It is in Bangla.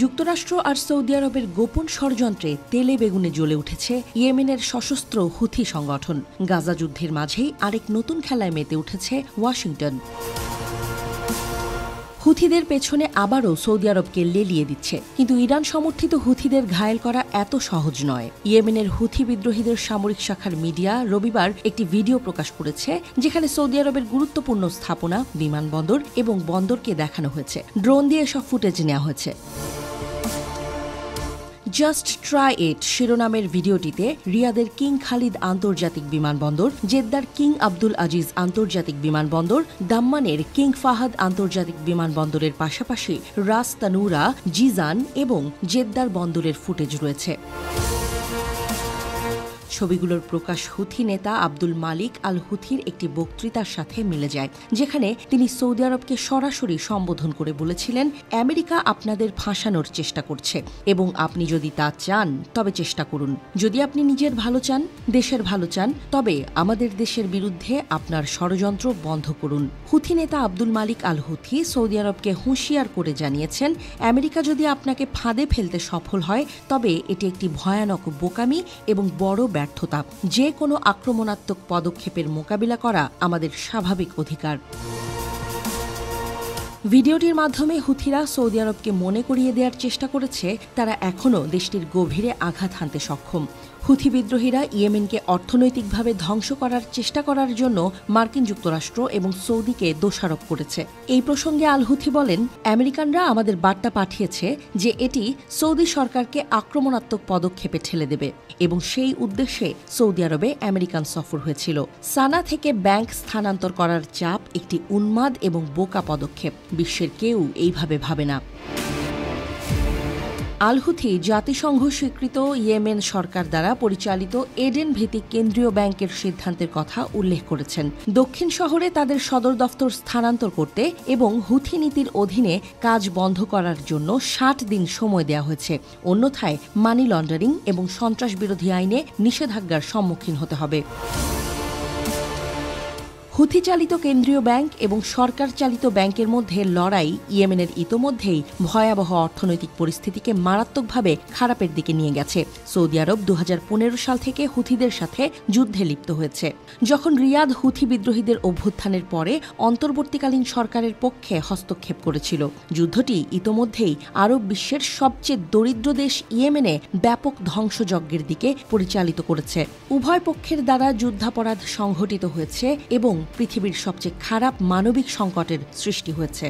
যুক্তরাষ্ট্র আর সৌদি আরবের গোপন ষড়যন্ত্রে তেলে বেগুনে জ্বলে উঠেছে ইয়েমেনের সশস্ত্র হুথি সংগঠন। গাজা যুদ্ধের মাঝেই আরেক নতুন খেলায় মেতে উঠেছে ওয়াশিংটন। হুথিদের পেছনে আবারও সৌদি আরবকে লেলিয়ে দিচ্ছে, কিন্তু ইরান সমর্থিত হুথিদের ঘায়েল করা এত সহজ নয়। ইয়েমেনের হুথি বিদ্রোহীদের সামরিক শাখার মিডিয়া রবিবার একটি ভিডিও প্রকাশ করেছে, যেখানে সৌদি আরবের গুরুত্বপূর্ণ স্থাপনা, বিমানবন্দর এবং বন্দরকে দেখানো হয়েছে। ড্রোন দিয়ে সব ফুটেজ নেওয়া হয়েছে। জাস্ট ট্রাই ইট শিরোনামের ভিডিওটিতে রিয়াদের কিং খালিদ আন্তর্জাতিক বিমানবন্দর, জেদ্দার কিং আব্দুল আজিজ আন্তর্জাতিক বিমানবন্দর, দাম্মানের কিং ফাহাদ আন্তর্জাতিক বিমানবন্দরের পাশাপাশি রাস তানুরা, জিজান এবং জেদ্দার বন্দরের ফুটেজ রয়েছে। ছবিগুলোর প্রকাশ হুথি নেতা আব্দুল মালিক আল হুথির একটি বক্তৃতার সাথে মিলে যায়, যেখানে তিনি সৌদি আরবকে সরাসরি সম্বোধন করে বলেছিলেন, আমেরিকা আপনাদের ফাঁসানোর চেষ্টা করছে এবং আপনি যদি তা চান তবে চেষ্টা করুন। যদি আপনি নিজের ভালো চান, দেশের ভালো চান, তবে আমাদের দেশের বিরুদ্ধে আপনার ষড়যন্ত্র বন্ধ করুন। হুথি নেতা আব্দুল মালিক আল হুথি সৌদি আরবকে হুঁশিয়ার করে জানিয়েছেন, আমেরিকা যদি আপনাকে ফাঁদে ফেলতে সফল হয় তবে এটি একটি ভয়ানক বোকামি এবং বড় ব্যর্থতা। যে কোনো আক্রমণাত্মক পদক্ষেপের মোকাবিলা করা আমাদের স্বাভাবিক অধিকার। ভিডিওটির মাধ্যমে হুথিরা সৌদি আরবকে মনে করিয়ে দেওয়ার চেষ্টা করেছে তারা এখনও দেশটির গভীরে আঘাত হানতে সক্ষম। হুথি বিদ্রোহীরা ইয়েমেনকে অর্থনৈতিকভাবে ধ্বংস করার চেষ্টা করার জন্য মার্কিন যুক্তরাষ্ট্র এবং সৌদিকে দোষারোপ করেছে। এই প্রসঙ্গে আল হুথি বলেন, আমেরিকানরা আমাদের বার্তা পাঠিয়েছে যে এটি সৌদি সরকারকে আক্রমণাত্মক পদক্ষেপে ঠেলে দেবে এবং সেই উদ্দেশ্যে সৌদি আরবে আমেরিকান সফর হয়েছিল। সানা থেকে ব্যাংক স্থানান্তর করার চাপ একটি উন্মাদ এবং বোকা পদক্ষেপ। বিশ্বের কেউ এইভাবে ভাবে না। আল হুথি জাতিসংঘ স্বীকৃত ইয়েমেন সরকার দ্বারা পরিচালিত এডেন ভিত্তিক কেন্দ্রীয় ব্যাংকের সিদ্ধান্তের কথা উল্লেখ করেছেন। দক্ষিণ শহরে তাদের সদর দফতর স্থানান্তর করতে এবং হুথি নীতির অধীনে কাজ বন্ধ করার জন্য 60 দিন সময় দেওয়া হয়েছে। অন্যথায় মানি লন্ডারিং এবং সন্ত্রাস বিরোধী আইনে নিষেধাজ্ঞার সম্মুখীন হতে হবে। হুথি চালিত কেন্দ্রীয় ব্যাংক এবং সরকার চালিত ব্যাংকের মধ্যে লড়াই ইয়েমেনের ইতোমধ্যেই ভয়াবহ অর্থনৈতিক পরিস্থিতিকে মারাত্মকভাবে খারাপের দিকে নিয়ে গেছে। সৌদি আরব 2015 সাল থেকে হুথিদের সাথে যুদ্ধে লিপ্ত হয়েছে। যখন রিয়াদ হুথি বিদ্রোহীদের অভ্যুত্থানের পরে অন্তর্বর্তীকালীন সরকারের পক্ষে হস্তক্ষেপ করেছিল। যুদ্ধটি ইতোমধ্যেই আরব বিশ্বের সবচেয়ে দরিদ্র দেশ ইয়েমেনে ব্যাপক ধ্বংসযজ্ঞের দিকে পরিচালিত করেছে। উভয় পক্ষের দ্বারা যুদ্ধাপরাধ সংঘটিত হয়েছে এবং পৃথিবীর সবচেয়ে খারাপ মানবিক সংকটের সৃষ্টি হয়েছে।